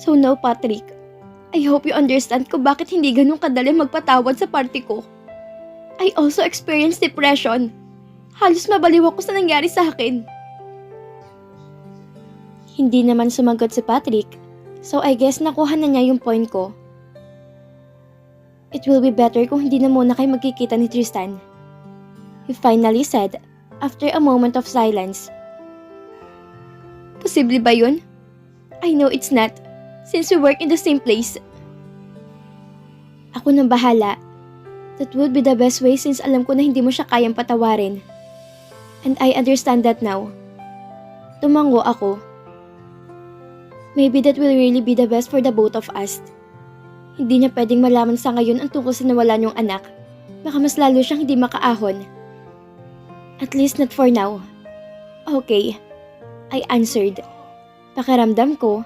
So no, Patrick. I hope you understand kung bakit hindi ganun kadali magpatawad sa party ko. I also experienced depression. Halos mabaliw ako sa nangyari sa akin. Hindi naman sumagot si Patrick, so I guess nakuha na niya yung point ko. It will be better kung hindi na muna kayo magkikita ni Tristan. He finally said, after a moment of silence. Posible ba yun? I know it's not, since we work in the same place. Ako nang bahala. That would be the best way since alam ko na hindi mo siya kayang patawarin. And I understand that now. Tumango ako. Maybe that will really be the best for the both of us. Hindi niya pwedeng malaman sa ngayon ang tungkol sa nawalan niyong anak. Baka mas lalo siyang hindi makaahon. At least not for now. Okay, I answered. Pakiramdam ko,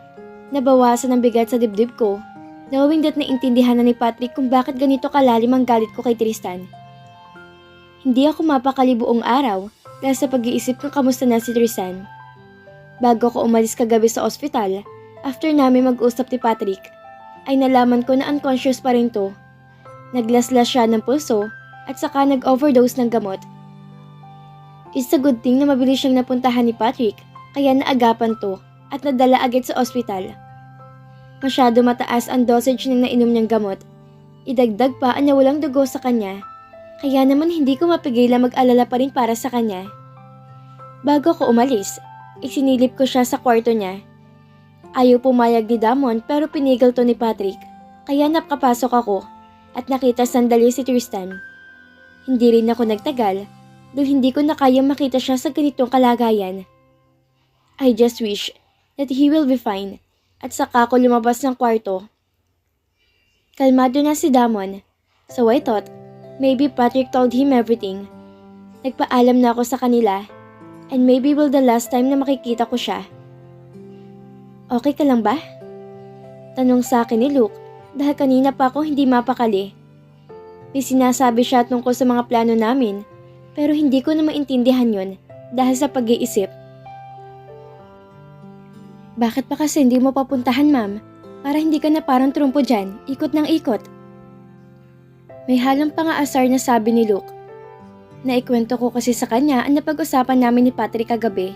nabawasan ang bigat sa dibdib ko, knowing that naintindihan na ni Patrick kung bakit ganito kalalim ang galit ko kay Tristan. Hindi ako mapakali buong araw dahil sa pag-iisip kung kamusta na si Tristan. Bago ko umalis kagabi sa ospital, after namin mag-usap ni Patrick, ay nalaman ko na unconscious pa rin to. Naglaslas siya ng pulso at saka nag-overdose ng gamot. It's a good thing na mabilis siyang napuntahan ni Patrick kaya naagapan to at nadala agad sa ospital. Masyado mataas ang dosage ng nainom niyang gamot. Idagdag pa ang nawalang dugo sa kanya, kaya naman hindi ko mapigilan mag-alala pa rin para sa kanya. Bago ko umalis, isinilip ko siya sa kwarto niya. Ayaw pumayag ni Damon pero pinigil to ni Patrick, kaya napakapasok ako at nakita sandali si Tristan. Hindi rin ako nagtagal dahil hindi ko na kayang makita siya sa ganitong kalagayan. I just wish that he will be fine at saka ako lumabas ng kwarto. Kalmado na si Damon, so I thought maybe Patrick told him everything. Nagpaalam na ako sa kanila and maybe will the last time na makikita ko siya. Okay ka lang ba? Tanong sa akin ni Luke dahil kanina pa ako hindi mapakali. May sinasabi siya tungkol sa mga plano namin pero hindi ko na maintindihan yon dahil sa pag-iisip. Bakit pa kasi hindi mo papuntahan, ma'am? Para hindi ka na parang trumpo dyan, ikot ng ikot. May halong pang-aasar na sabi ni Luke. Naikwento ko kasi sa kanya ang napag-usapan namin ni Patrick kagabi.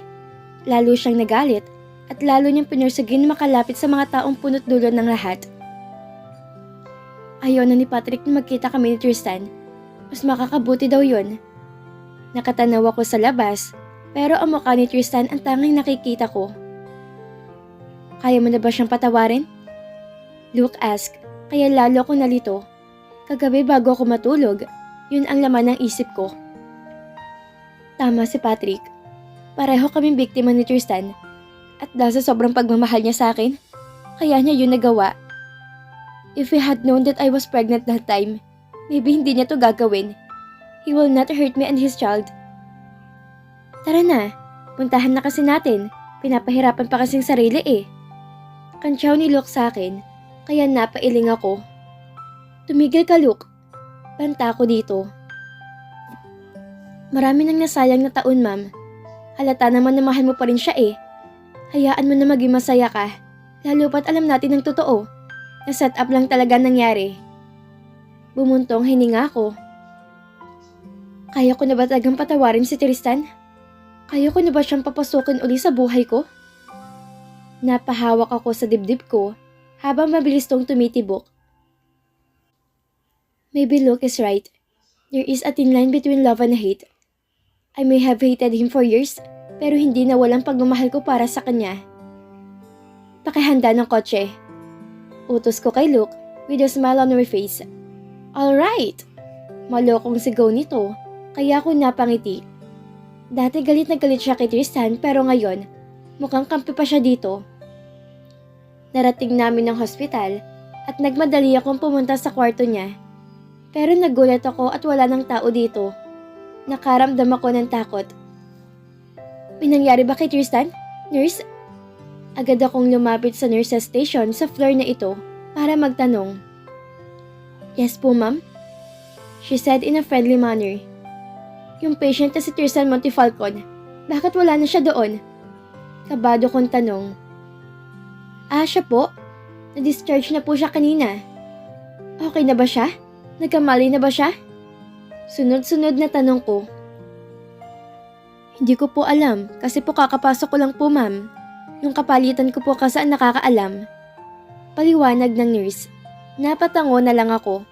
Lalo siyang nagalit at lalo niyang pinursugin makalapit sa mga taong punot dulo ng lahat. Ayaw na ni Patrick na magkita kami ni Tristan. Mas makakabuti daw yun. Nakatanaw ako sa labas, pero ang mukha ni Tristan ang tanging nakikita ko. Kaya mo na ba siyang patawarin? Luke asked, kaya lalo akong nalito. Kagabi bago ako matulog, yun ang laman ng isip ko. Tama si Patrick. Pareho kaming biktima ni Tristan. At dahil sa sobrang pagmamahal niya sa akin, kaya niya yun nagawa. If he had known that I was pregnant that time, maybe hindi niya to gagawin. He will not hurt me and his child. Tara na, puntahan na kasi natin. Pinapahirapan pa kasing sarili eh. Kantsaw ni Luke sa akin, kaya napailing ako. Tumigil ka, Luke. Banta ko dito. Marami nang nasayang na taon, ma'am. Halata naman na mahal mo pa rin siya eh. Hayaan mo na maging masaya ka, lalo pat alam natin ng totoo. Na set up lang talaga nangyari. Bumuntong hininga ko. Kaya ko na ba talagang patawarin si Tristan? Kaya ko na ba siyang papasukin uli sa buhay ko? Napahawak ako sa dibdib ko habang mabilis tong tumitibok. Maybe Luke is right. There is a thin line between love and hate. I may have hated him for years, pero hindi na walang pagmamahal ko para sa kanya. Pakihanda ng kotse. Utos ko kay Luke with a smile on my face. Alright! Malokong sigaw nito, kaya ako napangiti. Dati galit na galit siya kay Tristan pero ngayon, mukhang kampi pa siya dito. Narating namin ng hospital at nagmadali akong pumunta sa kwarto niya. Pero nagulat ako at wala ng tao dito. Nakaramdam ako ng takot. May nangyari ba kay Tristan? Nurse? Agad akong lumapit sa nurse's station sa floor na ito para magtanong. Yes po, ma'am. She said in a friendly manner. Yung patient na si Tristan Montefalcon, bakit wala na siya doon? Kabado kong tanong. Ah, siya po? Na-discharge na po siya kanina. Okay na ba siya? Nagkamali na ba siya? Sunod-sunod na tanong ko. Hindi ko po alam kasi po kakapasok ko lang po ma'am. Yung kapalitan ko po kasi ang nakakaalam. Paliwanag ng nurse. Napatango na lang ako.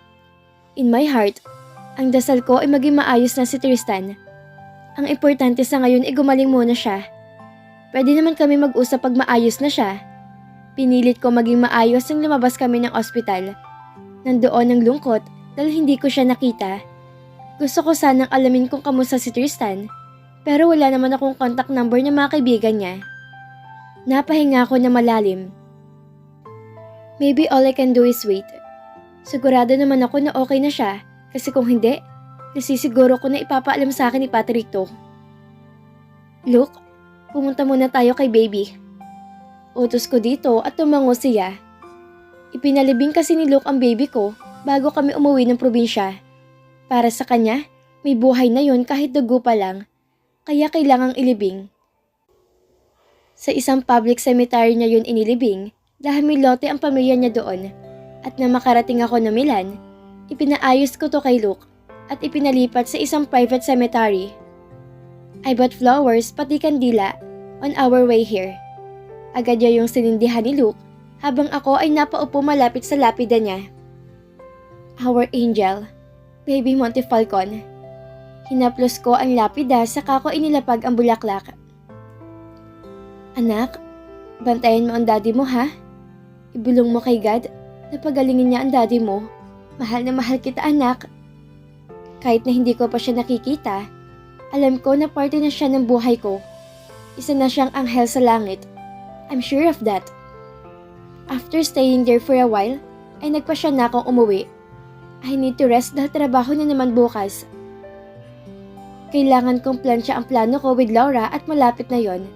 In my heart, ang dasal ko ay maging maayos na si Tristan. Ang importante sa ngayon ay gumaling muna siya. Pwede naman kami mag-usap pag maayos na siya. Pinilit ko maging maayos nang lumabas kami ng ospital. Nandoon ang lungkot dahil hindi ko siya nakita. Gusto ko sanang alamin kung kamusta si Tristan, pero wala naman akong contact number ng mga kaibigan niya. Napahinga ako na malalim. Maybe all I can do is wait. Sigurado naman ako na okay na siya, kasi kung hindi, nasisiguro ko na ipapaalam sa akin ni Patrick to. Luke, pumunta muna tayo kay baby. Utos ko dito at tumango siya. Ipinalibing kasi ni Luke ang baby ko bago kami umuwi ng probinsya. Para sa kanya, may buhay na yon kahit dugo pa lang, kaya kailangang ilibing. Sa isang public cemetery niya yun inilibing dahil may lote ang pamilya niya doon. At na makarating ako ng Milan, ipinaayos ko to kay Luke at ipinalipat sa isang private cemetery. I bought flowers pati kandila on our way here. Agad niya yung sinindihan ni Luke habang ako ay napaupo malapit sa lapida niya. Our angel, Baby Montefalcon. Hinaplos ko ang lapida saka ko inilapag ang bulaklak. Anak, bantayan mo ang daddy mo ha? Ibulong mo kay God na pagalingin niya ang daddy mo. Mahal na mahal kita anak. Kahit na hindi ko pa siya nakikita, alam ko na parte na siya ng buhay ko. Isa na siyang anghel sa langit. I'm sure of that. After staying there for a while, ay nagpasya na akong umuwi. I need to rest dahil trabaho na naman bukas. Kailangan kong plansya ang plano ko with Laura at malapit na yon.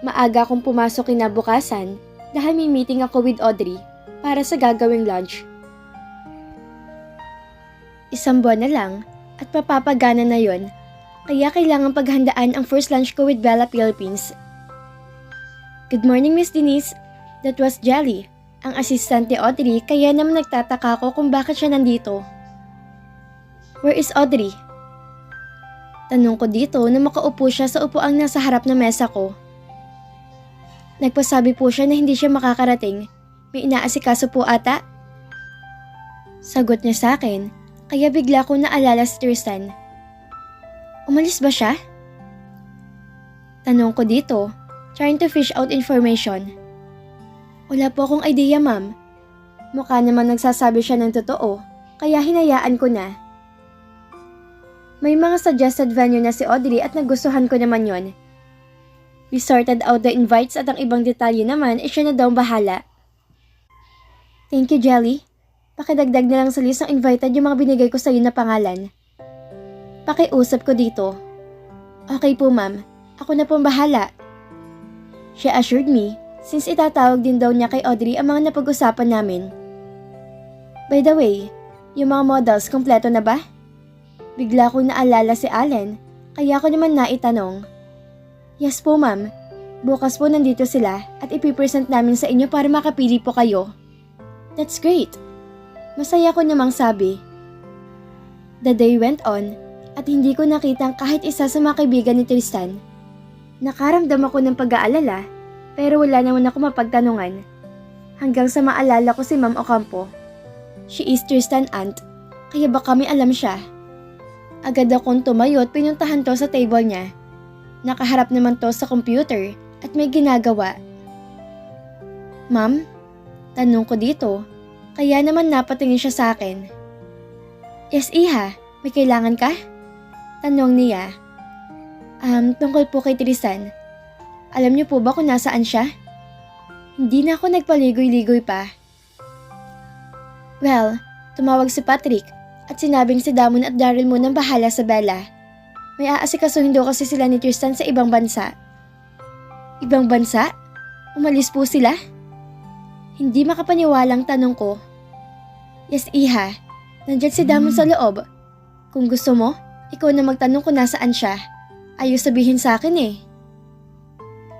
Maaga akong pumasok kinabukasan dahil may meeting ako with Audrey para sa gagawing lunch. Isang buwan na lang at papapagana na yon, kaya kailangan paghandaan ang first lunch ko with Bella Philippines. Good morning, Miss Denise. That was Jelly, ang assistant ni Audrey, kaya naman nagtataka ko kung bakit siya nandito. Where is Audrey? Tanong ko dito na makaupo siya sa upuang nasa harap na mesa ko. Nagpasabi po siya na hindi siya makakarating. May inaasikaso po ata. Sagot niya sa akin, kaya bigla ko naalala si Tristan. Umalis ba siya? Tanong ko dito, trying to fish out information. Wala po akong idea, ma'am. Mukha naman nagsasabi siya ng totoo, kaya hinayaan ko na. May mga suggested venue na si Audrey at nagustuhan ko naman yon. We sorted out the invites at ang ibang detalye naman ay siya na daw bahala. Thank you, Jelly. Pakidagdag na lang sa list ng invited yung mga binigay ko sa iyo na pangalan. Pakiusap ko dito. Okay po, ma'am. Ako na pong bahala. She assured me, since itatawag din daw niya kay Audrey ang mga napag-usapan namin. By the way, yung mga models kompleto na ba? Bigla ko naalala si Allen, kaya ko naman naitanong. Yes po ma'am, bukas po nandito sila at ipipresent namin sa inyo para makapili po kayo. That's great. Masaya ko namang sabi. The day went on at hindi ko nakitang kahit isa sa mga kaibigan ni Tristan. Nakaramdam ako ng pag-aalala, pero wala naman ako mapagtanungan. Hanggang sa maalala ko si Ma'am Ocampo. She is Tristan's aunt, kaya baka may alam siya. Agad akong tumayo at pinuntahan to sa table niya. Nakaharap naman to sa computer at may ginagawa. Ma'am? Tanong ko dito, kaya naman napatingin siya sa akin. Yes, Iha, may kailangan ka? Tanong niya. Tungkol po kay Tristan. Alam niyo po ba kung nasaan siya? Hindi na ako nagpaligoy-ligoy pa. Well, tumawag si Patrick at sinabing si Damon at Daryl munang bahala sa Bella. May aasikasuhin daw kasi sila ni Tristan sa ibang bansa. Ibang bansa? Umalis po sila? Hindi makapaniwalang tanong ko. Yes, Iha. Nandiyan si Damon sa loob. Kung gusto mo, ikaw na magtanong kung nasaan siya. Ayaw sabihin sa akin eh.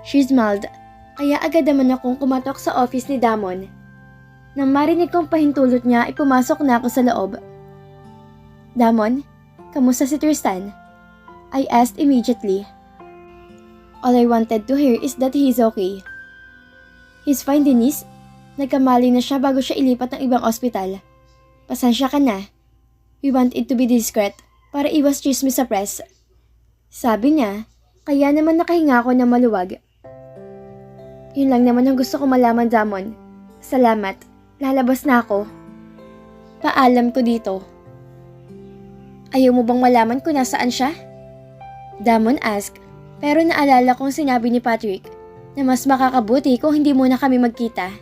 She smiled, kaya agad naman akong kumatok sa office ni Damon. Nang marinig kong pahintulot niya ay pumasok na ako sa loob. Damon, kamusta si Tristan? I asked immediately. All I wanted to hear is that he's okay. He's fine, Denise. Nagkamali na siya bago siya ilipat ng ibang ospital. Pasensya ka na. We want it to be discreet para iwas chismis sa press. Sabi niya, kaya naman nakahinga ako ng maluwag. Yun lang naman ang gusto ko malaman, Damon. Salamat. Lalabas na ako. Paalam ko dito. Ayaw mo bang malaman kung nasaan siya? Damon asked, pero naalala kong sinabi ni Patrick na mas makakabuti kung hindi muna kami magkita.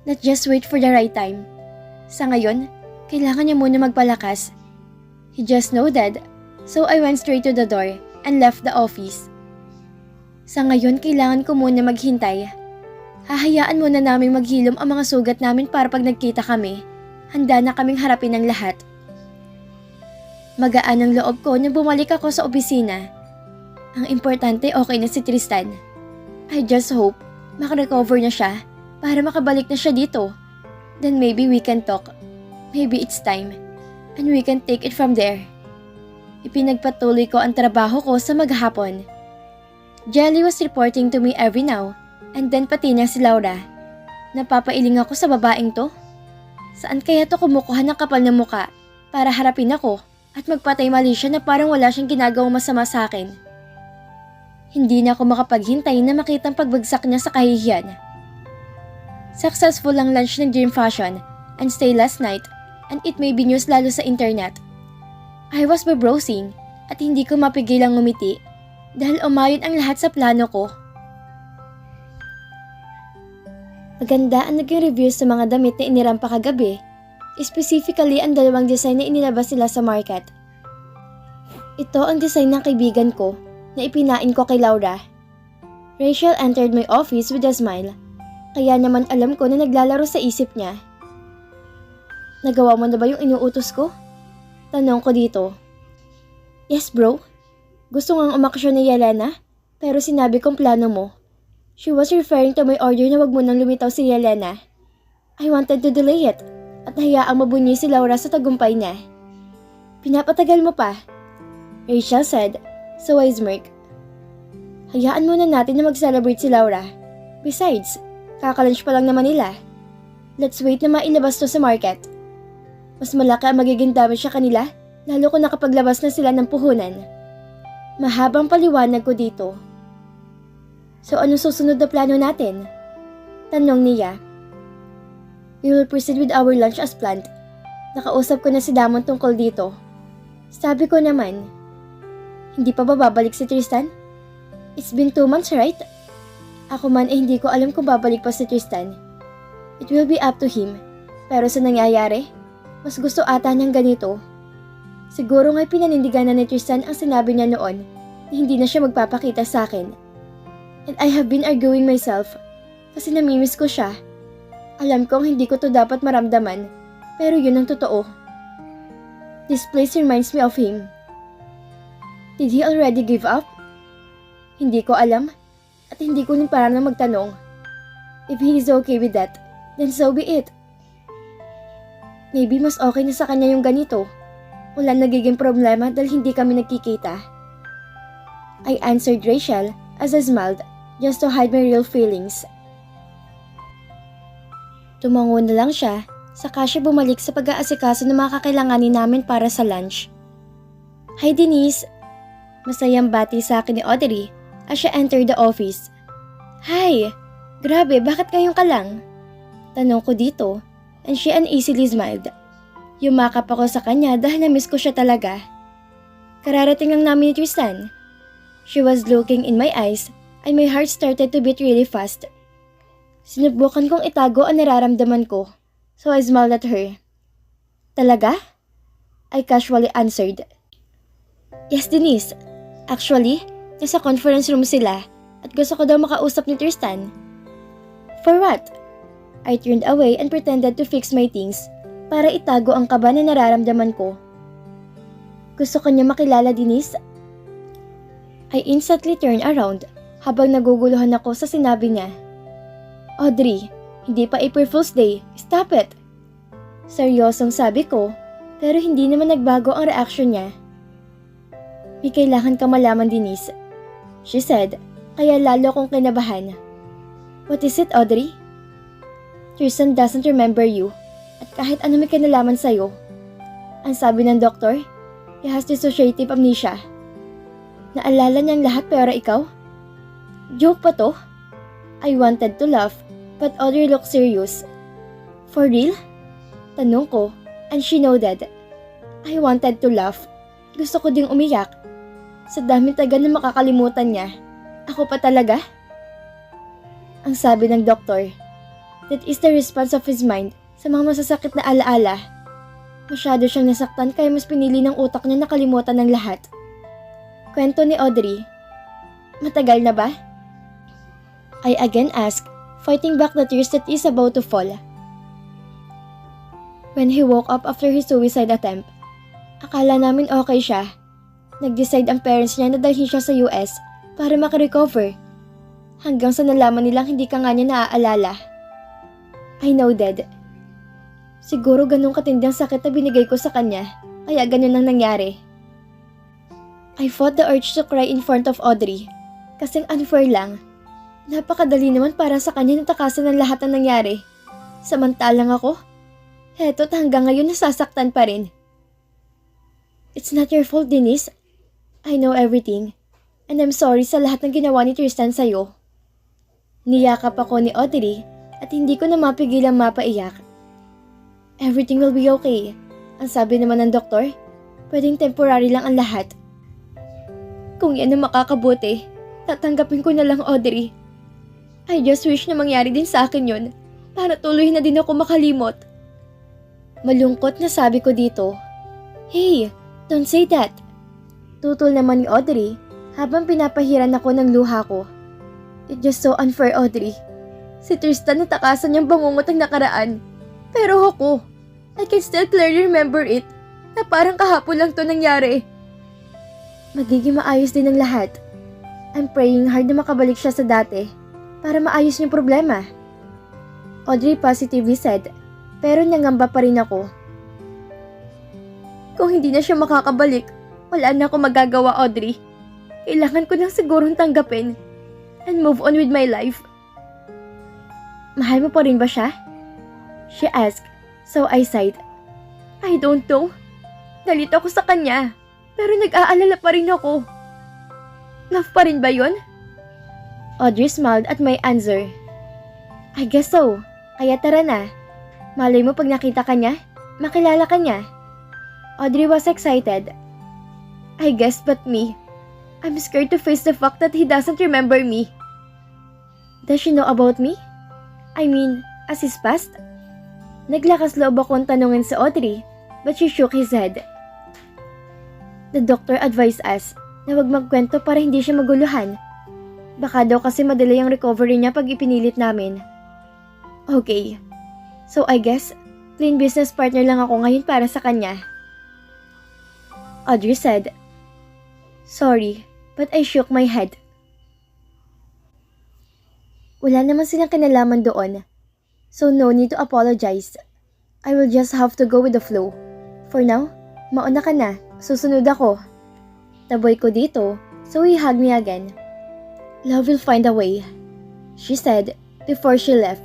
Let's just wait for the right time. Sa ngayon, kailangan niya muna magpalakas. He just nodded, so I went straight to the door and left the office. Sa ngayon, kailangan ko muna maghintay. Hahayaan muna naming maghilom ang mga sugat namin para pag nagkita kami, handa na kaming harapin ang lahat. Magaan ang loob ko nang bumalik ako sa opisina. Ang importante, okay na si Tristan. I just hope makarecover na siya para makabalik na siya dito. Then maybe we can talk. Maybe it's time. And we can take it from there. Ipinagpatuloy ko ang trabaho ko sa maghapon. Jelly was reporting to me every now and then pati na si Laura. Napapailing ako sa babaeng to. Saan kaya to kumukuha ng kapal na muka para harapin ako at magpatay mali siya na parang wala siyang ginagawang masama sa akin. Hindi na ako makapaghintay na makitang pagbagsak niya sa kahihiyan. Successful ang lunch ng Dream Fashion and stay last night and it may be news lalo sa internet. I was browsing at hindi ko mapigilang ngumiti dahil umayon ang lahat sa plano ko. Maganda ang naging reviews sa mga damit na inirampa kagabi, specifically ang dalawang design na inilabas nila sa market. Ito ang design ng kaibigan ko na ipinain ko kay Laura. Rachel entered my office with a smile, kaya naman alam ko na naglalaro sa isip niya. Nagawa mo na ba yung inuutos ko? Tanong ko dito. Yes bro, gusto ngang umaksyon ni Yelena, pero sinabi kong plano mo. She was referring to my order na wag mo nang lumitaw si Yelena. I wanted to delay it at hayaang mabunyi si Laura sa tagumpay niya. Pinapatagal mo pa, Rachel said, so I smirked. Hayaan muna natin na mag-celebrate si Laura. Besides, kakalunch pa lang naman nila. Let's wait na mailabas to sa market. Mas malaki ang magiging damage sa kanila, lalo kung nakapaglabas na sila ng puhunan. Mahabang paliwanag ko dito. So ano susunod na plano natin? Tanong niya. We will proceed with our lunch as planned. Nakausap ko na si Damon tungkol dito. Sabi ko naman, hindi pa ba babalik si Tristan? It's been 2 months, right? Ako man ay hindi ko alam kung babalik pa si Tristan. It will be up to him. Pero sa nangyayari, mas gusto ata niyang ganito. Siguro nga'y pinanindigan na ni Tristan ang sinabi niya noon na hindi na siya magpapakita sa akin. And I have been arguing myself kasi namimiss ko siya. Alam kong hindi ko to dapat maramdaman, pero yun ang totoo. This place reminds me of him. Did he already give up? Hindi ko alam at hindi ko rin parang magtanong. If he is okay with that, then so be it. Maybe mas okay na sa kanya yung ganito. Wala nagiging problema dahil hindi kami nagkikita. I answered Rachel as I smiled just to hide my real feelings. Tumango na lang siya, saka siya bumalik sa pag-aasikaso ng mga kakailanganin namin para sa lunch. Hi Denise! Masayang bati sa akin ni Audrey as siya entered the office. Hi! Grabe, bakit ngayon ka lang? Tanong ko dito and she uneasily smiled. Yumakap ako sa kanya dahil na-miss ko siya talaga. Kararating lang namin ni Tristan. She was looking in my eyes and my heart started to beat really fast. Sinubukan kong itago ang nararamdaman ko, so I smiled at her. Talaga? I casually answered. Yes, Denise. Actually, nasa conference room sila at gusto ko daw makausap ni Tristan. For what? I turned away and pretended to fix my things para itago ang kaba na nararamdaman ko. Gusto ko niya makilala, Denise. I instantly turned around habang naguguluhan ako sa sinabi niya. Audrey, Hindi pa April Fool's Day. Stop it! Seryosong sabi ko, pero hindi naman nagbago ang reaksyon niya. May kailangan ka malaman, Denise. She said, kaya lalo kong kinabahan. What is it, Audrey? Your son doesn't remember you, at kahit ano may kinalaman sa'yo. Ang sabi ng doktor, he has dissociative amnesia. Naalala niyang lahat pero ikaw? Joke pa to? I wanted to laugh, but Audrey looked serious. For real? Tanong ko, and she nodded. I wanted to laugh. Gusto ko ding umiyak. Sa daming taga na makakalimutan niya, ako pa talaga? Ang sabi ng doktor, that is the response of his mind sa mga masasakit na alaala. Masyado siyang nasaktan kaya mas pinili ng utak niya na kalimutan ng lahat. Kwento ni Audrey. Matagal na ba? I again asked, fighting back the tears that is about to fall. When he woke up after his suicide attempt, akala namin okay siya. Nag-decide ang parents niya na dalhin siya sa US para makarecover. Hanggang sa nalaman nilang hindi ka nga niya naaalala. I nodded. Siguro ganun katindang sakit na binigay ko sa kanya, kaya ganun ang nangyari. I fought the urge to cry in front of Audrey. Kasing unfair lang. Napakadali naman para sa kanya natakasan ng lahat ng nangyari. Samantalang ako, heto't hanggang ngayon nasasaktan pa rin. It's not your fault, Denise. I know everything. And I'm sorry sa lahat ng ginawa ni Tristan sa'yo. Niyakap ako ni Audrey at hindi ko na mapigilang mapaiyak. Everything will be okay. Ang sabi naman ng doktor, pwedeng temporary lang ang lahat. Kung yan ang makakabuti, tatanggapin ko na lang, Audrey. I just wish na mangyari din sa akin yun para tuloy na din ako makalimot. Malungkot na sabi ko dito. Hey, don't say that. Tutol naman ni Audrey habang pinapahiran ako ng luha ko. It's just so unfair, Audrey. Si Tristan natakasan niyang bangungot ang nakaraan. Pero ako, I can still clearly remember it na parang kahapon lang to nangyari. Magiging maayos din ang lahat. I'm praying hard na makabalik siya sa dati para maayos niyang problema. Audrey positively said, pero nangamba pa rin ako. Kung hindi na siya makakabalik, wala na ako magagawa, Audrey. Kailangan ko nang sigurong tanggapin and move on with my life. Mahal mo pa rin ba siya? She asked, so I sighed. I don't know. Galit ako sa kanya, pero nag-aalala pa rin ako. Love pa rin ba yun? Audrey smiled at my answer. I guess so. Kaya tara na. Malay mo pag nakita ka niya, makilala ka niya. Audrey was excited. I guess but me. I'm scared to face the fact that he doesn't remember me. Does she know about me? I mean, as his past? Naglakas loob akong tanungin si Audrey, but she shook his head. The doctor advised us na wag magkwento para hindi siya maguluhan. Baka daw kasi madali ang recovery niya pag ipinilit namin. Okay. So I guess, plain business partner lang ako ngayon para sa kanya. Audrey said, sorry, but I shook my head. Wala naman silang kinalaman doon, so no need to apologize. I will just have to go with the flow. For now, mauna ka na, susunod ako. Taboy ko dito, so he hugged me again. Love will find a way, she said before she left.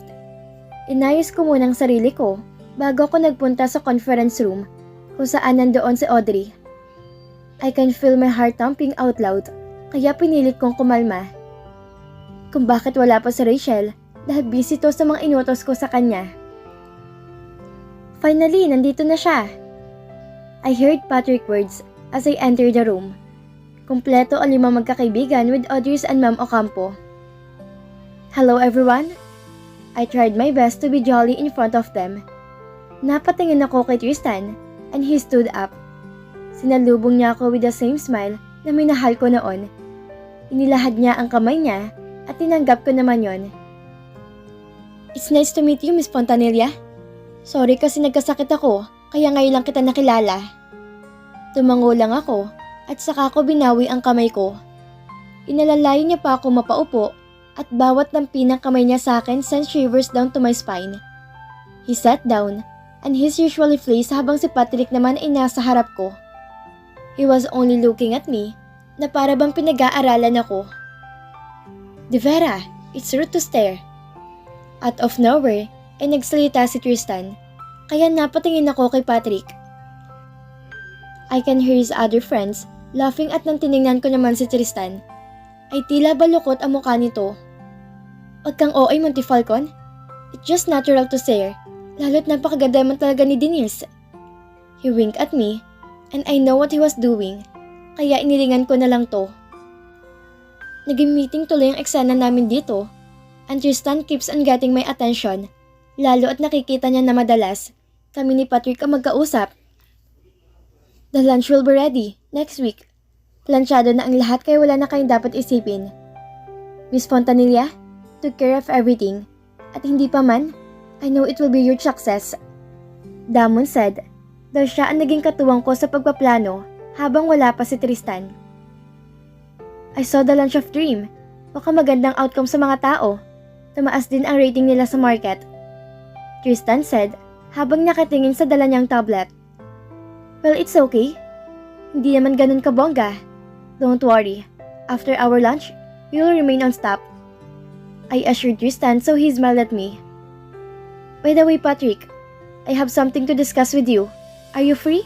Inayos ko muna ang sarili ko bago ako nagpunta sa conference room kung saan nandoon si Audrey. I can feel my heart thumping out loud kaya pinilit kong kumalma. Kung bakit wala pa si Rachel dahil busy to sa mga inutos ko sa kanya. Finally, nandito na siya. I heard Patrick's words as I entered the room. Kumpleto ang 5 magkakaibigan with Audrey's and Ma'am Ocampo. Hello everyone. I tried my best to be jolly in front of them. Napatingin ako kay Tristan and he stood up. Sinalubong niya ako with the same smile na minahal ko noon. Inilahad niya ang kamay niya at tinanggap ko naman yon. It's nice to meet you, Miss Fontanilla. Sorry kasi nagkasakit ako, kaya ngayon lang kita nakilala. Tumango lang ako at saka ko binawi ang kamay ko. Inalalayan niya pa ako mapaupo at bawat lampi ng kamay niya sa akin sent shivers down to my spine. He sat down and his usually face habang si Patrick naman ay nasa harap ko. He was only looking at me na para bang pinag-aaralan ako. "De Vera, it's rude to stare." Out of nowhere ay nagsalita si Tristan, kaya napatingin ako kay Patrick. I can hear his other friends laughing at nang tiningnan ko naman si Tristan, ay tila balukot ang mukha nito. "Wag kang OA, Monty Falcon. It's just natural to stare, lalo't napakaganda man talaga ni Denise." He winked at me, and I know what he was doing, kaya inilingan ko na lang to. Naging meeting tuloy ang eksena namin dito, and Tristan keeps on getting my attention, lalo at nakikita niya na madalas kami ni Patrick ang magkausap. "The lunch will be ready next week. Plansyado na ang lahat kaya wala na kayong dapat isipin. Miss Fontanilla took care of everything, at hindi pa man, I know it will be your success." Damon said, daw siya ang naging katuwang ko sa pagpaplano habang wala pa si Tristan. "I saw the lunch of dream. Baka magandang outcome sa mga tao. Tumaas din ang rating nila sa market," Tristan said habang nakatingin sa dala niyang tablet. "Well, it's okay. Hindi naman ganun kabongga. Don't worry. After our lunch, we will remain on stop," I assured Tristan, so he smiled at me. "By the way, Patrick, I have something to discuss with you. Are you free?"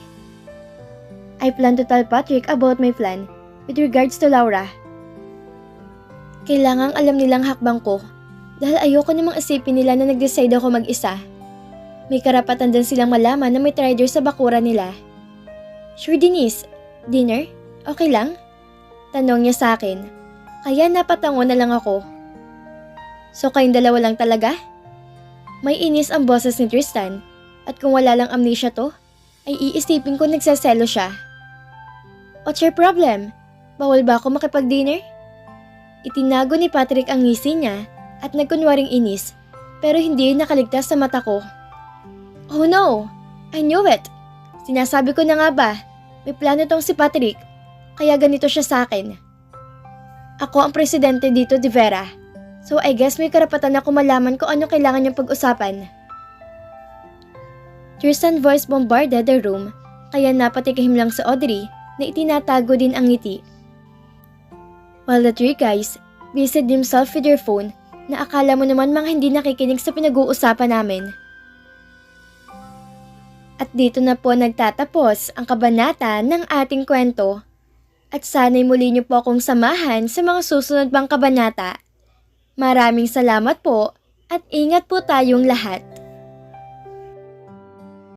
I plan to tell Patrick about my plan with regards to Laura. Kailangang alam nilang hakbang ko dahil ayoko namang isipin nila na nag-decide ako mag-isa. May karapatan din silang malaman na may trader sa bakuran nila. "Sure, Denise. Dinner? Okay lang?" Tanong niya sa akin. Kaya napatango na lang ako. "So kayong dalawa lang talaga?" May inis ang boses ni Tristan, at kung wala lang amnesia to, ay iisipin ko nagsaselo siya. "What's your problem? Bawal ba ako makipag-dinner?" Itinago ni Patrick ang ngisi niya at nagkunwaring inis, pero hindi nakaligtas sa mata ko. "Oh no! I knew it! Sinasabi ko na nga ba, may plano tong si Patrick, kaya ganito siya sa akin. Ako ang presidente dito, De Vera, so I guess may karapatan ako malaman kung ano kailangan niyang pag-usapan." Tristan's voice bombarded the room, kaya napatikahim lang sa Audrey na itinatago din ang ngiti. While the three guys busied themselves with their phone na akala mo naman mga hindi nakikinig sa pinag-uusapan namin. At dito na po nagtatapos ang kabanata ng ating kwento. At sana'y muli niyo po akong samahan sa mga susunod pang kabanata. Maraming salamat po at ingat po tayong lahat.